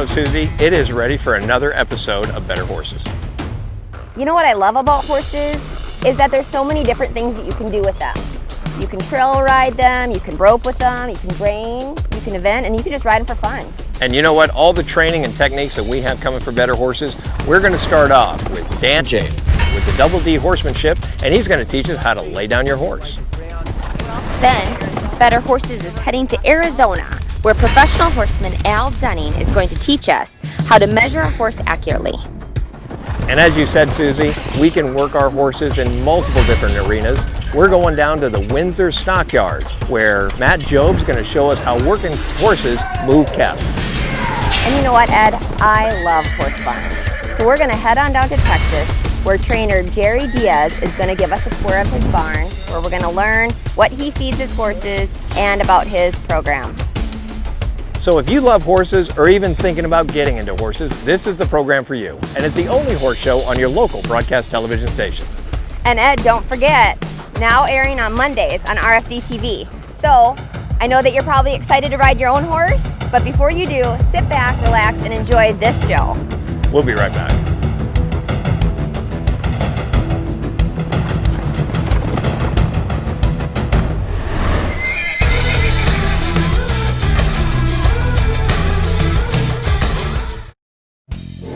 Susie, it is ready for another episode of Better Horses. You know what I love about horses is that there's so many different things that you can do with them. You can trail ride them, you can rope with them, you can rein, you can event, and you can just ride them for fun. And you know what? All the training and techniques that we have coming for Better Horses, we're going to start off with Jobe with the Double D horsemanship, and he's going to teach us how to lay down your horse. Then, Better Horses is heading to Arizona, where professional horseman Al Dunning is going to teach us how to measure a horse accurately. And as you said, Susie, we can work our horses in multiple different arenas. We're going down to the Windsor stockyards, where Matt Jobe's going to show us how working horses move cattle. And you know what, Ed? I love horse barns. So we're going to head on down to Texas, where trainer Jerry Diaz is going to give us a tour of his barn, where we're going to learn what he feeds his horses and about his program. So if you love horses or even thinking about getting into horses, this is the program for you. And it's the only horse show on your local broadcast television station. And Ed, don't forget, now airing on Mondays on RFD TV. So I know that you're probably excited to ride your own horse, but before you do, sit back, relax, and enjoy this show. We'll be right back.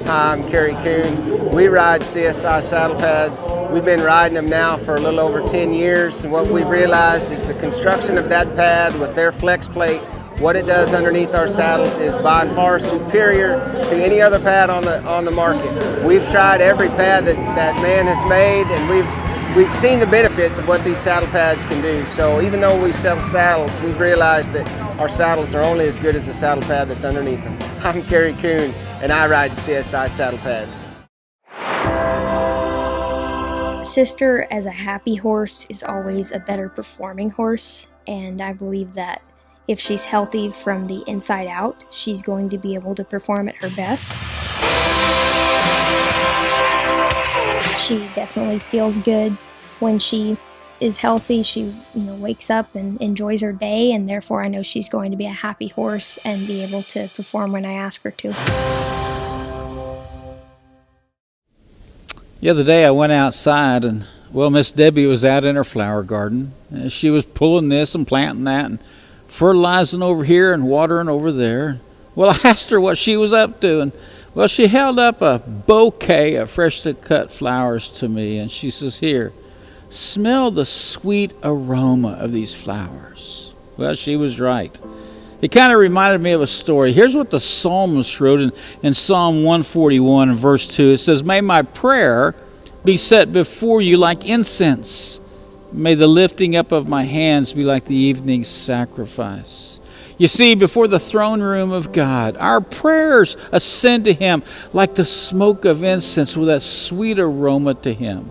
I'm Kerry Coon. We ride CSI saddle pads. We've been riding them now for a little over 10 years. And what we realized is the construction of that pad with their flex plate, what it does underneath our saddles is by far superior to any other pad on the market. We've tried every pad that man has made, and we've seen the benefits of what these saddle pads can do. So even though we sell saddles, we've realized that our saddles are only as good as the saddle pad that's underneath them. I'm Kerry Coon, and I ride CSI saddle pads. Sister, as a happy horse, is always a better performing horse, and I believe that if she's healthy from the inside out, she's going to be able to perform at her best. She definitely feels good when she is healthy. She wakes up and enjoys her day, and therefore I know she's going to be a happy horse and be able to perform when I ask her to. The other day I went outside and, Miss Debbie was out in her flower garden. She was pulling this and planting that and fertilizing over here and watering over there. I asked her what she was up to, and she held up a bouquet of freshly cut flowers to me, and she says, "Here, smell the sweet aroma of these flowers." Well, she was right. It kind of reminded me of a story. Here's what the psalmist wrote in Psalm 141 and verse 2. It says, "May my prayer be set before you like incense. May the lifting up of my hands be like the evening sacrifice." You see, before the throne room of God, our prayers ascend to Him like the smoke of incense with that sweet aroma to Him.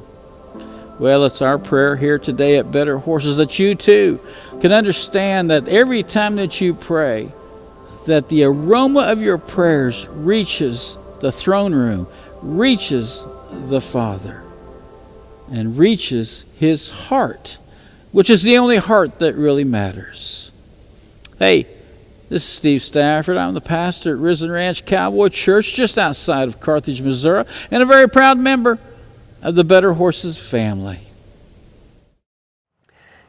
Well, it's our prayer here today at Better Horses that you too can understand that every time that you pray, that the aroma of your prayers reaches the throne room, reaches the Father, and reaches His heart, which is the only heart that really matters. Hey, this is Steve Stafford. I'm the pastor at Risen Ranch Cowboy Church just outside of Carthage, Missouri, and a very proud member of the Better Horses family.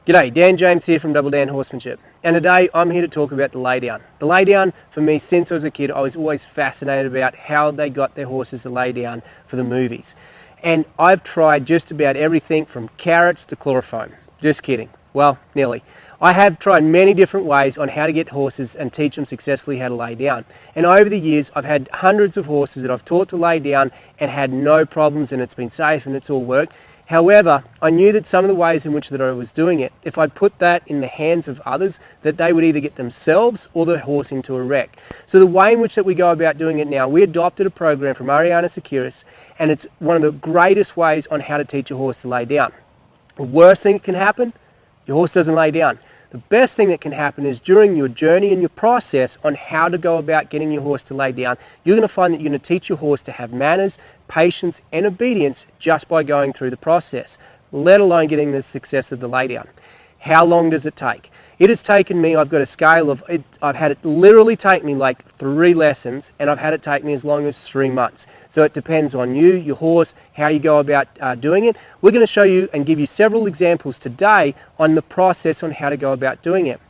G'day, Dan James here from Double Dan Horsemanship, and today I'm here to talk about the laydown. The laydown, for me, since I was a kid, I was always fascinated about how they got their horses to lay down for the movies. And I've tried just about everything from carrots to chloroform. Just kidding. Well, nearly. I have tried many different ways on how to get horses and teach them successfully how to lay down. And over the years, I've had hundreds of horses that I've taught to lay down and had no problems, and it's been safe and it's all worked. However, I knew that some of the ways in which that I was doing it, if I put that in the hands of others, that they would either get themselves or the horse into a wreck. So the way in which that we go about doing it now, we adopted a program from Ariana Securis, and it's one of the greatest ways on how to teach a horse to lay down. The worst thing that can happen, your horse doesn't lay down. The best thing that can happen is during your journey and your process on how to go about getting your horse to lay down, you're going to find that you're going to teach your horse to have manners, patience, and obedience just by going through the process, let alone getting the success of the laydown. How long does it take? It has taken me, I've got a scale of, I've had it literally take me like 3 lessons, and I've had it take me as long as 3 months. So it depends on you, your horse, how you go about doing it. We're going to show you and give you several examples today on the process on how to go about doing it.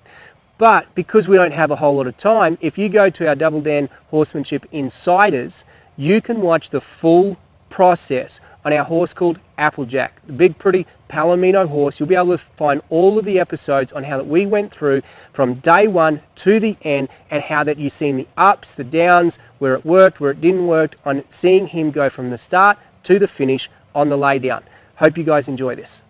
But because we don't have a whole lot of time, if you go to our Double Dan Horsemanship Insiders, you can watch the full process on our horse called Applejack, the big pretty Palomino horse. You'll be able to find all of the episodes on how that we went through from day one to the end, and how that you've seen the ups, the downs, where it worked, where it didn't work, on seeing him go from the start to the finish on the lay down. Hope you guys enjoy this.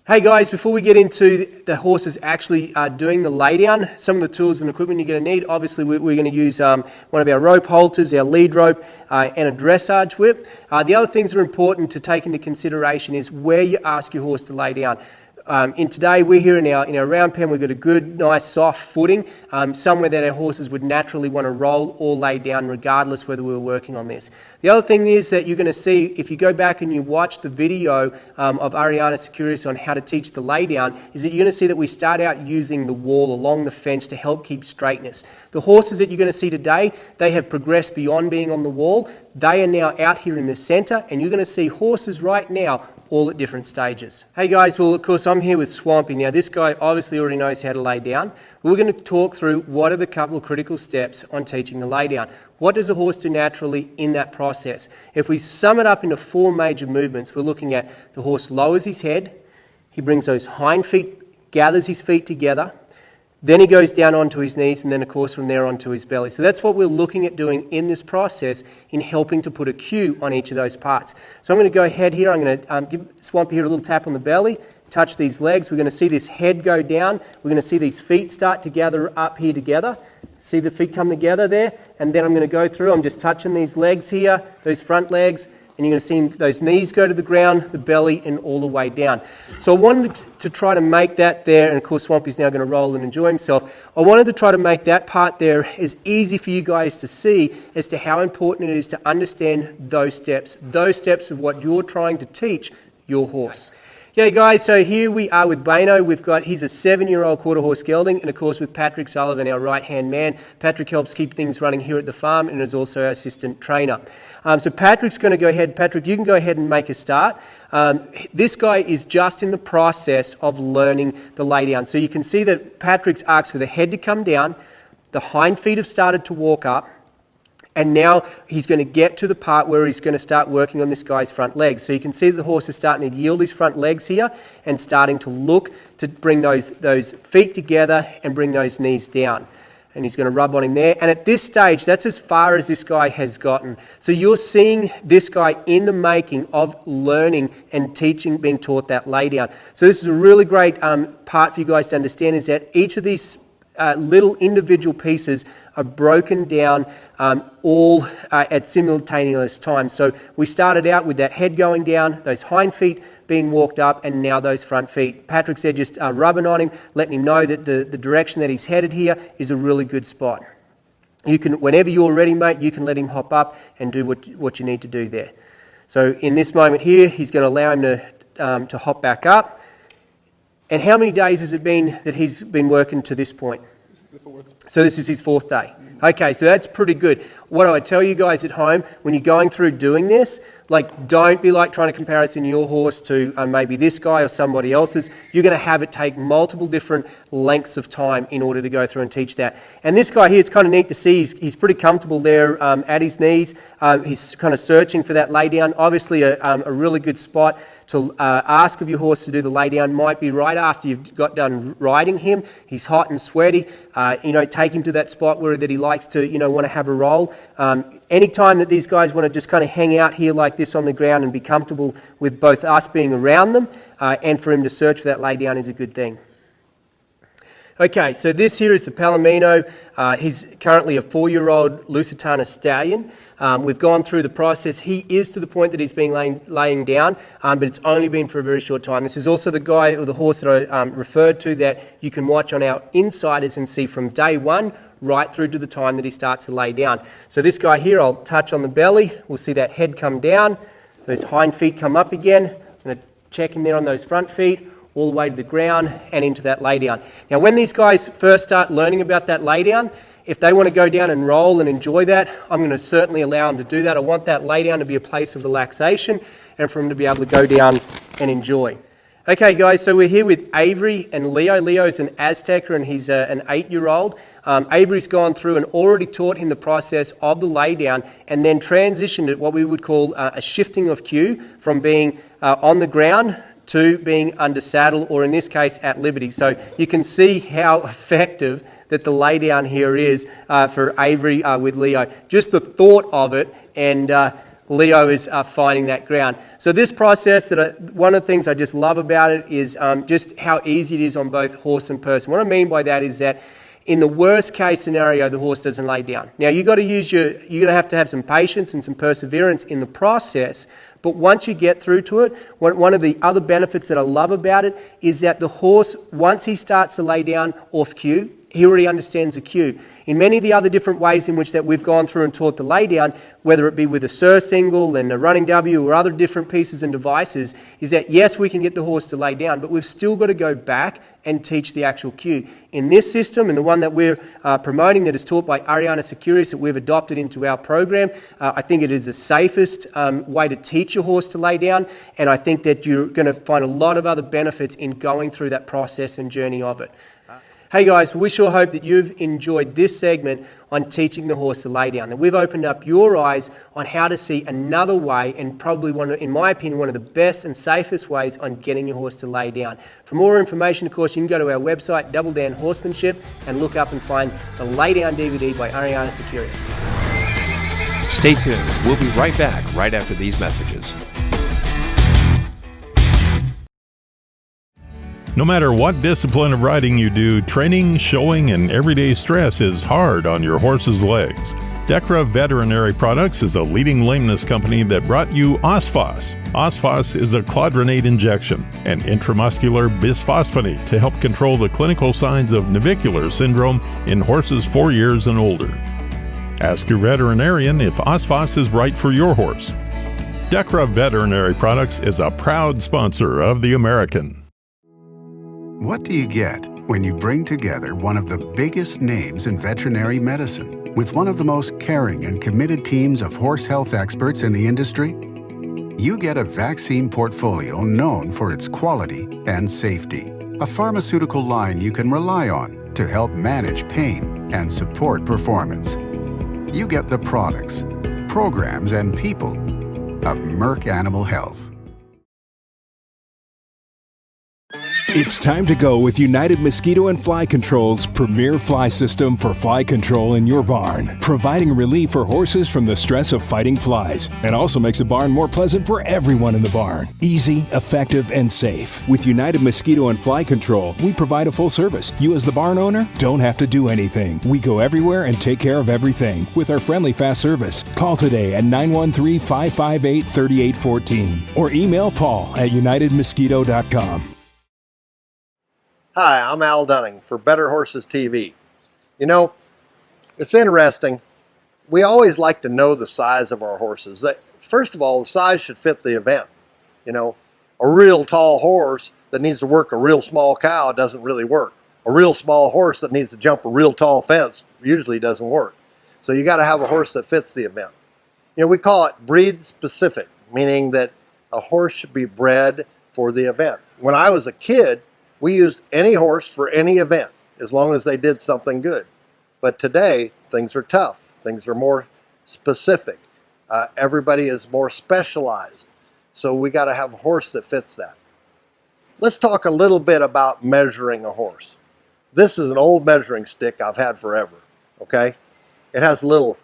Hey guys, before we get into the horses actually doing the lay down, some of the tools and equipment you're going to need, obviously we're going to use one of our rope halters, our lead rope, and a dressage whip. The other things that are important to take into consideration is where you ask your horse to lay down. Today we're here in our round pen. We've got a good, nice, soft footing, somewhere that our horses would naturally want to roll or lay down, regardless whether we were working on this. The other thing is that you're going to see, if you go back and you watch the video of Ariana Securius on how to teach the lay down, is that you're going to see that we start out using the wall along the fence to help keep straightness. The horses that you're going to see today, they have progressed beyond being on the wall. They are now out here in the center, and you're going to see horses right now all at different stages. Hey guys, well of course I'm here with Swampy. Now this guy obviously already knows how to lay down. We're going to talk through what are the couple of critical steps on teaching the lay down. What does a horse do naturally in that process? If we sum it up into 4 major movements, we're looking at the horse lowers his head, he brings those hind feet, gathers his feet together, then he goes down onto his knees, and then of course from there onto his belly. So that's what we're looking at doing in this process, in helping to put a cue on each of those parts. So I'm going to go ahead here, I'm going to give Swampy here a little tap on the belly, touch these legs. We're going to see this head go down. We're going to see these feet start to gather up here together. See the feet come together there? And then I'm going to go through, I'm just touching these legs here, those front legs, and you're going to see those knees go to the ground, the belly, and all the way down. So I wanted to try to make that there, and of course Swampy's now going to roll and enjoy himself. I wanted to try to make that part there as easy for you guys to see as to how important it is to understand those steps of what you're trying to teach your horse. Yeah guys, so here we are with Bano. He's a 7-year-old quarter horse gelding, and of course with Patrick Sullivan, our right-hand man. Patrick helps keep things running here at the farm and is also our assistant trainer. So Patrick's going to go ahead. Patrick, you can go ahead and make a start. This guy is just in the process of learning the lay down. So you can see that Patrick's asked for the head to come down, the hind feet have started to walk up, and now he's going to get to the part where he's going to start working on this guy's front legs. So you can see that the horse is starting to yield his front legs here and starting to look to bring those feet together and bring those knees down. And he's going to rub on him there. And at this stage, that's as far as this guy has gotten. So you're seeing this guy in the making of learning and teaching, being taught that lay down. So this is a really great part for you guys to understand, is that each of these little individual pieces are broken down all at simultaneous times. So we started out with that head going down, those hind feet being walked up, and now those front feet. Patrick's there just rubbing on him, letting him know that the direction that he's headed here is a really good spot. You can, whenever you're ready, mate, you can let him hop up and do what you need to do there. So in this moment here, he's going to allow him to hop back up. And how many days has it been that he's been working to this point? So this is his 4th day. Okay, so that's pretty good. What do I tell you guys at home, when you're going through doing this, like, don't be like trying to comparison your horse to maybe this guy or somebody else's. You're going to have it take multiple different lengths of time in order to go through and teach that. And this guy here, it's kind of neat to see. He's pretty comfortable there at his knees. He's kind of searching for that lay down. Obviously a really good spot to ask of your horse to do the lay down might be right after you've got done riding him. He's hot and sweaty. Take him to that spot where that he likes to, want to have a roll. Anytime that these guys want to just kind of hang out here like this on the ground and be comfortable with both us being around them and for him to search for that lay down is a good thing. Okay, so this here is the Palomino. He's currently a 4-year-old Lusitana stallion. We've gone through the process. He is to the point that he's been laying down, but it's only been for a very short time. This is also the guy or the horse that I referred to that you can watch on our insiders and see from day one right through to the time that he starts to lay down. So this guy here, I'll touch on the belly. We'll see that head come down, those hind feet come up again. I'm going to check him there on those front feet. all the way to the ground and into that lay down. Now, when these guys first start learning about that lay down, if they want to go down and roll and enjoy that, I'm going to certainly allow them to do that. I want that lay down to be a place of relaxation and for them to be able to go down and enjoy. Okay, guys, so we're here with Avery and Leo. Leo's an Azteca and he's an 8-year-old. Avery's gone through and already taught him the process of the lay down and then transitioned it, what we would call a shifting of cue from being on the ground to being under saddle, or in this case at liberty. So you can see how effective that the lay down here is for Avery with Leo. Just the thought of it, and Leo is finding that ground. So this process, one of the things I just love about it is just how easy it is on both horse and person. What I mean by that is that in the worst case scenario, the horse doesn't lay down. Now you're going to have some patience and some perseverance in the process. But once you get through to it, one of the other benefits that I love about it is that the horse, once he starts to lay down off cue, he already understands the cue. In many of the other different ways in which that we've gone through and taught the lay down, whether it be with a surcingle and a running W or other different pieces and devices, is that yes, we can get the horse to lay down, but we've still got to go back and teach the actual cue. In this system, and the one that we're promoting that is taught by Ariana Securius that we've adopted into our program, I think it is the safest way to teach your horse to lay down, and I think that you're going to find a lot of other benefits in going through that process and journey of it. Hey guys, we sure hope that you've enjoyed this segment on teaching the horse to lay down, that we've opened up your eyes on how to see another way, and probably in my opinion, one of the best and safest ways on getting your horse to lay down. For more information, of course, you can go to our website, Double Down Horsemanship, and look up and find the Lay Down DVD by Ariana Securius. Stay tuned. We'll be right back right after these messages. No matter what discipline of riding you do, training, showing, and everyday stress is hard on your horse's legs. Decra Veterinary Products is a leading lameness company that brought you Osphos. Osphos is a clodronate injection, an intramuscular bisphosphonate to help control the clinical signs of navicular syndrome in horses 4 years and older. Ask your veterinarian if Osphos is right for your horse. Decra Veterinary Products is a proud sponsor of The American. What do you get when you bring together one of the biggest names in veterinary medicine with one of the most caring and committed teams of horse health experts in the industry? You get a vaccine portfolio known for its quality and safety, a pharmaceutical line you can rely on to help manage pain and support performance. You get the products, programs, and people of Merck Animal Health. It's time to go with United Mosquito and Fly Control's premier fly system for fly control in your barn, providing relief for horses from the stress of fighting flies, and also makes the barn more pleasant for everyone in the barn. Easy, effective, and safe. With United Mosquito and Fly Control, we provide a full service. You as the barn owner don't have to do anything. We go everywhere and take care of everything with our friendly fast service. Call today at 913-558-3814 or email Paul at unitedmosquito.com. Hi, I'm Al Dunning for Better Horses TV. You know, it's interesting. We always like to know the size of our horses. First of all, the size should fit the event. You know, a real tall horse that needs to work a real small cow doesn't really work. A real small horse that needs to jump a real tall fence usually doesn't work. So you got to have a horse that fits the event. You know, we call it breed specific, meaning that a horse should be bred for the event. When I was a kid, we used any horse for any event, as long as they did something good. But today, things are tough. Things are more specific. Everybody is more specialized. So we got to have a horse that fits that. Let's talk a little bit about measuring a horse. This is an old measuring stick I've had forever, okay? It has a little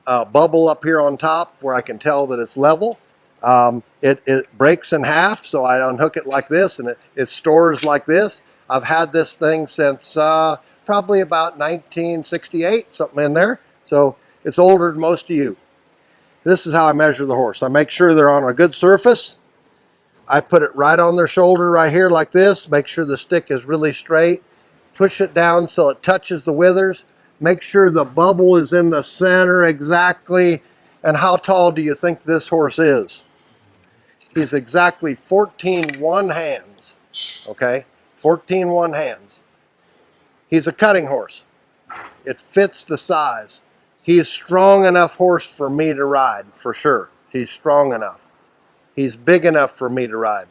bubble up here on top where I can tell that it's level. It breaks in half, so I unhook it like this, and it stores like this. I've had this thing since probably about 1968, something in there. So it's older than most of you. This is how I measure the horse. I make sure they're on a good surface. I put it right on their shoulder right here like this. Make sure the stick is really straight. Push it down so it touches the withers. Make sure the bubble is in the center exactly. And how tall do you think this horse is? He's exactly 14 one hands okay? 14 one hands. He's a cutting horse. It fits the size. He's strong enough horse for me to ride, for sure. He's strong enough. He's big enough for me to ride.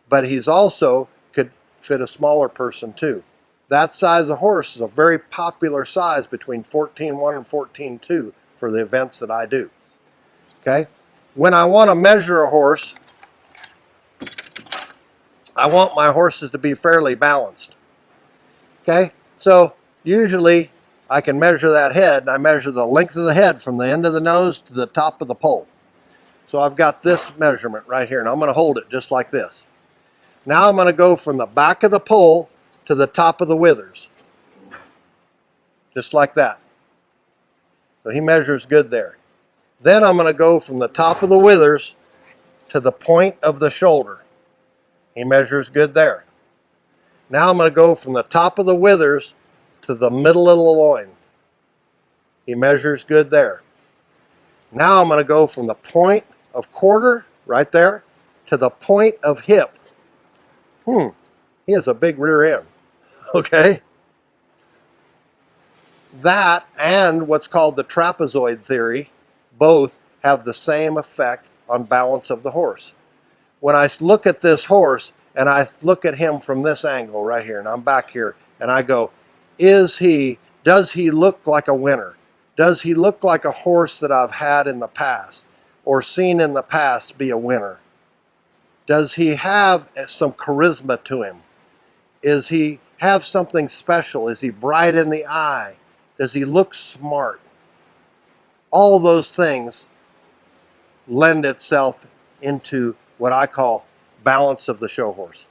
But he's also could fit a smaller person too. That size of horse is a very popular size between 14.1 and 14.2 for the events that I do. Okay? When I want to measure a horse, I want my horses to be fairly balanced. Okay? So usually I can measure that head, and I measure the length of the head from the end of the nose to the top of the pole. So I've got this measurement right here, and I'm going to hold it just like this. Now I'm going to go from the back of the pole to the top of the withers. Just like that. So he measures good there. Then I'm going to go from the top of the withers to the point of the shoulder. He measures good there. Now I'm going to go from the top of the withers to the middle of the loin. He measures good there. Now I'm going to go from the point of quarter, right there, to the point of hip. He has a big rear end. Okay? That and what's called the trapezoid theory both have the same effect on balance of the horse. When I look at this horse and I look at him from this angle right here, and I'm back here, and I go, does he look like a winner? Does he look like a horse that I've had in the past or seen in the past be a winner? Does he have some charisma to him? Does he have something special? Is he bright in the eye? Does he look smart? All those things lend itself into what I call balance of the show horse.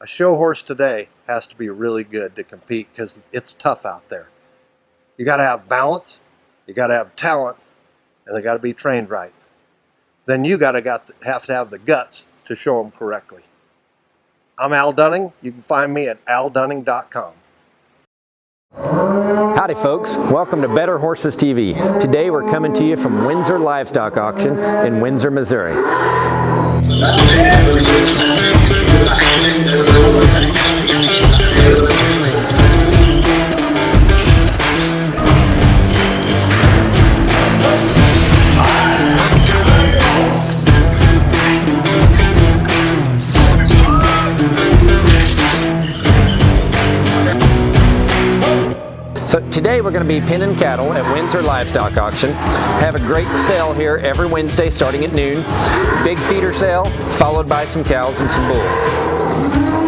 A show horse today has to be really good to compete because it's tough out there. You got to have balance, you got to have talent, and they got to be trained right. Then you have to have the guts to show them correctly. I'm Al Dunning. You can find me at aldunning.com. Howdy folks, welcome to Better Horses TV. Today we're coming to you from Windsor Livestock Auction in Windsor, Missouri. So today we're going to be pinning cattle at Windsor Livestock Auction. Have a great sale here every Wednesday starting at noon. Big feeder sale followed by some cows and some bulls.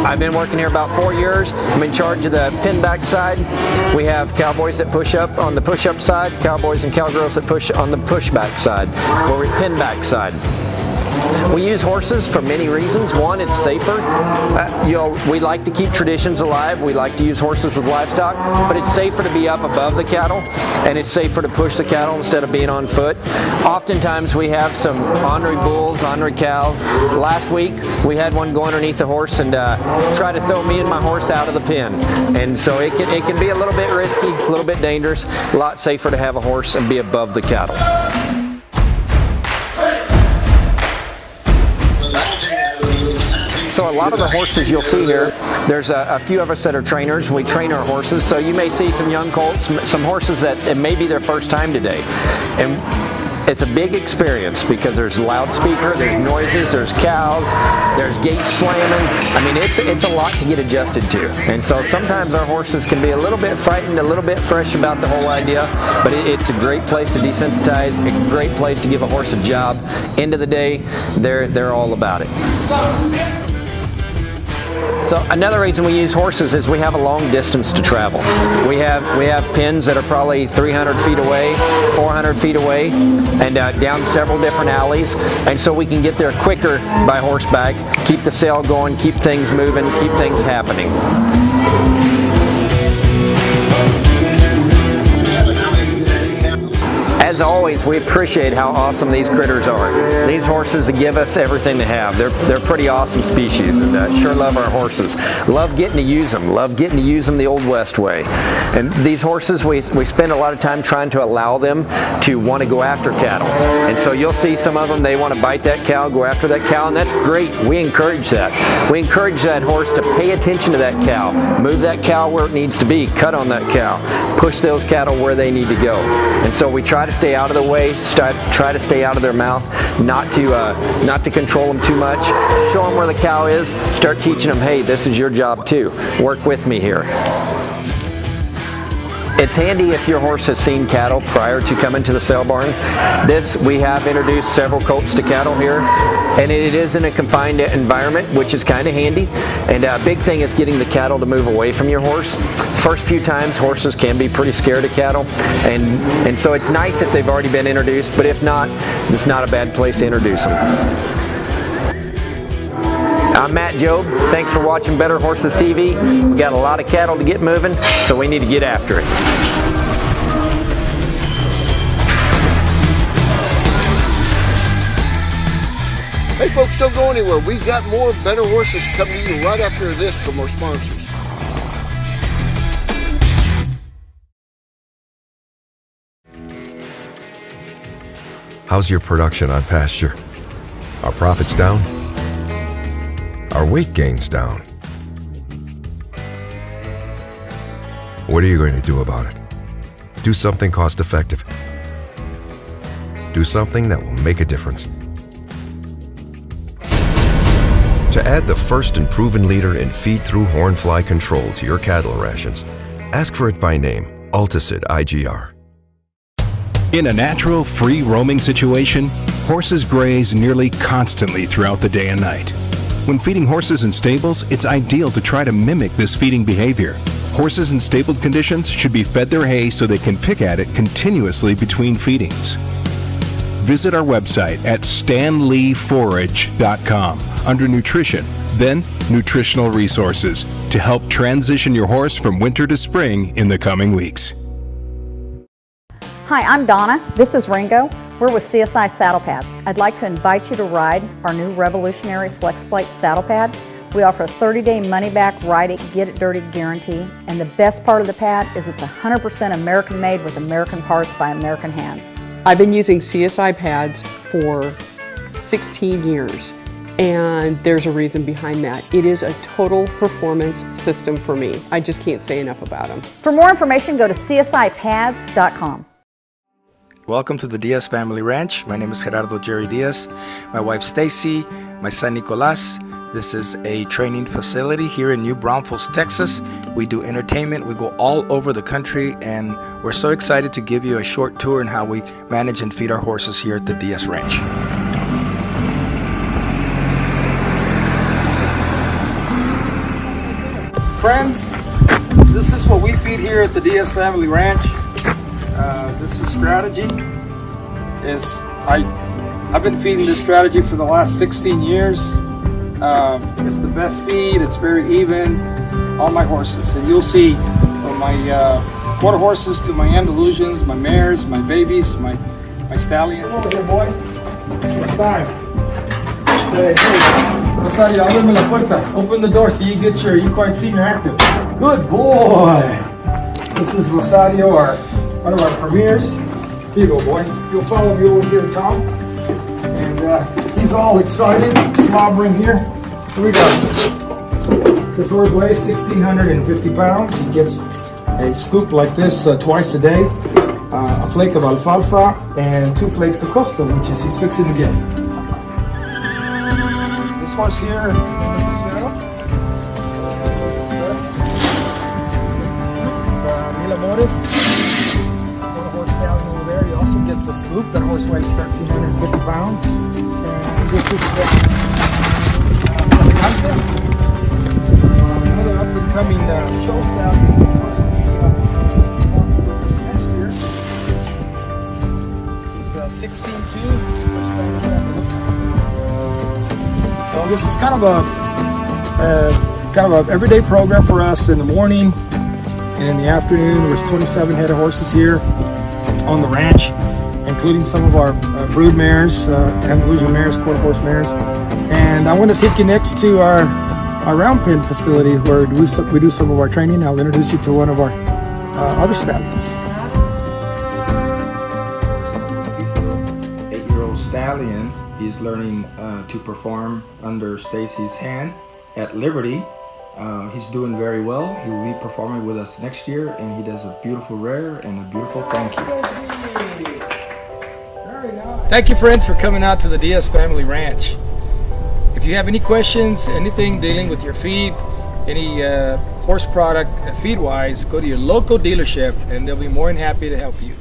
I've been working here about 4 years. I'm in charge of the pin back side. We have cowboys that push up on the push up side, cowboys and cowgirls that push on the push back side, or we pin back side. We use horses for many reasons. One, it's safer. We like to keep traditions alive. We like to use horses with livestock, but it's safer to be up above the cattle, and it's safer to push the cattle instead of being on foot. Oftentimes we have some ornery bulls, ornery cows. Last week we had one go underneath the horse and try to throw me and my horse out of the pen. And so it can be a little bit risky, a little bit dangerous. A lot safer to have a horse and be above the cattle. So a lot of the horses you'll see here, there's a few of us that are trainers. We train our horses, so you may see some young colts, some horses that it may be their first time today. And it's a big experience because there's loudspeaker, there's noises, there's cows, there's gates slamming. I mean, it's a lot to get adjusted to. And so sometimes our horses can be a little bit frightened, a little bit fresh about the whole idea, but it's a great place to desensitize, a great place to give a horse a job. End of the day, they're all about it. So another reason we use horses is we have a long distance to travel. We have pens that are probably 300 feet away, 400 feet away, and down several different alleys. And so we can get there quicker by horseback, keep the sale going, keep things moving, keep things happening. As always, always, we appreciate how awesome these critters are. These horses give us everything they have. They're pretty awesome species, and sure love our horses. Love getting to use them. Love getting to use them the Old West way. And these horses, we spend a lot of time trying to allow them to want to go after cattle. And so you'll see some of them, they want to bite that cow, go after that cow, and that's great. We encourage that. We encourage that horse to pay attention to that cow, move that cow where it needs to be, cut on that cow, push those cattle where they need to go. And so we try to stay out of the way, try to stay out of their mouth, not to control them too much, show them where the cow is, start teaching them, hey, this is your job too. Work with me here. It's handy if your horse has seen cattle prior to coming to the sale barn. We have introduced several colts to cattle here, and it is in a confined environment, which is kind of handy. And a big thing is getting the cattle to move away from your horse. First few times, horses can be pretty scared of cattle, and so it's nice if they've already been introduced, but if not, it's not a bad place to introduce them. I'm Matt Jobe. Thanks for watching Better Horses TV. We got a lot of cattle to get moving, so we need to get after it. Hey folks, don't go anywhere. We've got more Better Horses coming to you right after this from our sponsors. How's your production on pasture? Are profits down? Are weight gains down? What are you going to do about it? Do something cost-effective. Do something that will make a difference. To add the first and proven leader in feed-through horn fly control to your cattle rations, ask for it by name, Alticid IGR. In a natural, free-roaming situation, horses graze nearly constantly throughout the day and night. When feeding horses in stables, it's ideal to try to mimic this feeding behavior. Horses in stabled conditions should be fed their hay so they can pick at it continuously between feedings. Visit our website at stanleyforage.com under Nutrition, then Nutritional Resources to help transition your horse from winter to spring in the coming weeks. Hi, I'm Donna. This is Ringo. We're with CSI Saddle Pads. I'd like to invite you to ride our new revolutionary FlexPlate saddle pad. We offer a 30-day money-back, ride it, get it dirty guarantee. And the best part of the pad is it's 100% American-made with American parts by American hands. I've been using CSI pads for 16 years, and there's a reason behind that. It is a total performance system for me. I just can't say enough about them. For more information, go to csipads.com. Welcome to the Diaz family ranch. My name is Gerardo Jerry Diaz, my wife Stacy, my son Nicolas. This is a training facility here in New Braunfels, Texas. We do entertainment. We go all over the country, and we're so excited to give you a short tour on how we manage and feed our horses here at the Diaz ranch. Friends, this is what we feed here at the Diaz family ranch. This is strategy. I've been feeding this strategy for the last 16 years. It's the best feed. It's very even. All my horses, and you'll see from my quarter horses to my Andalusians, my mares, my babies, my stallions. Come over here, boy. It's time. Say, hey, Rosario, ábreme la puerta. Open the door so you get you quite senior active. Good boy. This is Rosario, one of our premiers. Here you go, boy. You'll follow me over here, Tom. And he's all excited, slobbering here. Here we go. This horse weighs 1,650 pounds. He gets a scoop like this twice a day, a flake of alfalfa, and 2 flakes of costa, which is he's fixing to get. This horse here, Mil Amores. Horse down over there. He also gets a scoop. That horse weighs 1,350 pounds. And this is another up-and-coming show staff. Next year. He's 16-2. So this is kind of a everyday program for us in the morning and in the afternoon. There's 27 head of horses here on the ranch, including some of our brood mares, Andalusian mares, quarter horse mares. And I want to take you next to our round pen facility where we do some of our training. I'll introduce you to one of our other stallions. He's an 8-year-old stallion. He's learning to perform under Stacy's hand at Liberty. He's doing very well. He will be performing with us next year, and he does a beautiful rare and a beautiful thank you. Thank you, friends, for coming out to the Diaz Family Ranch. If you have any questions, anything dealing with your feed, any horse product feed-wise, go to your local dealership, and they'll be more than happy to help you.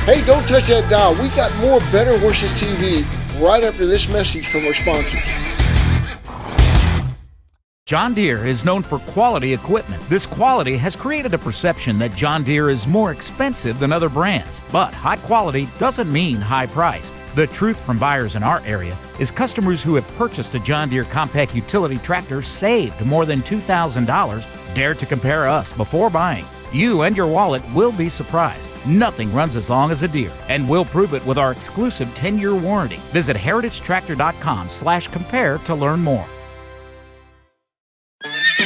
Hey, don't touch that dial. We got more Better Horses TV right after this message from our sponsors. John Deere is known for quality equipment. This quality has created a perception that John Deere is more expensive than other brands. But high quality doesn't mean high priced. The truth from buyers in our area is customers who have purchased a John Deere compact utility tractor saved more than $2,000. Dare to compare us before buying. You and your wallet will be surprised. Nothing runs as long as a Deere, and we'll prove it with our exclusive 10-year warranty. Visit heritagetractor.com/compare to learn more.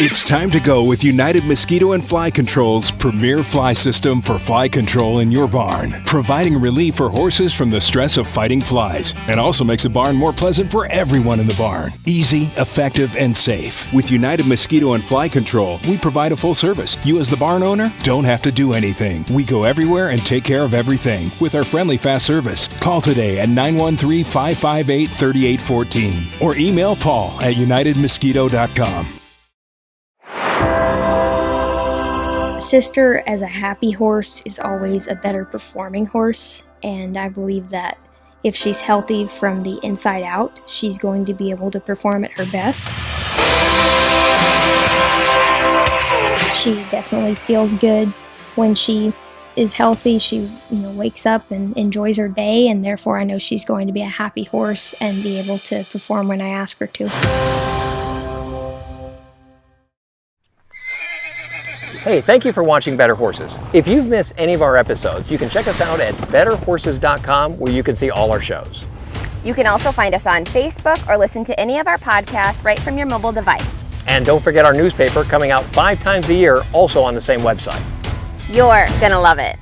It's time to go with United Mosquito and Fly Control's premier fly system for fly control in your barn, providing relief for horses from the stress of fighting flies, and also makes the barn more pleasant for everyone in the barn. Easy, effective, and safe. With United Mosquito and Fly Control, we provide a full service. You as the barn owner don't have to do anything. We go everywhere and take care of everything with our friendly fast service. Call today at 913-558-3814 or email Paul at unitedmosquito.com. Sister, as a happy horse, is always a better performing horse, and I believe that if she's healthy from the inside out, she's going to be able to perform at her best. She definitely feels good when she is healthy. She wakes up and enjoys her day, and therefore I know she's going to be a happy horse and be able to perform when I ask her to. Hey, thank you for watching Better Horses. If you've missed any of our episodes, you can check us out at betterhorses.com where you can see all our shows. You can also find us on Facebook or listen to any of our podcasts right from your mobile device. And don't forget our newspaper coming out 5 times a year, also on the same website. You're gonna love it.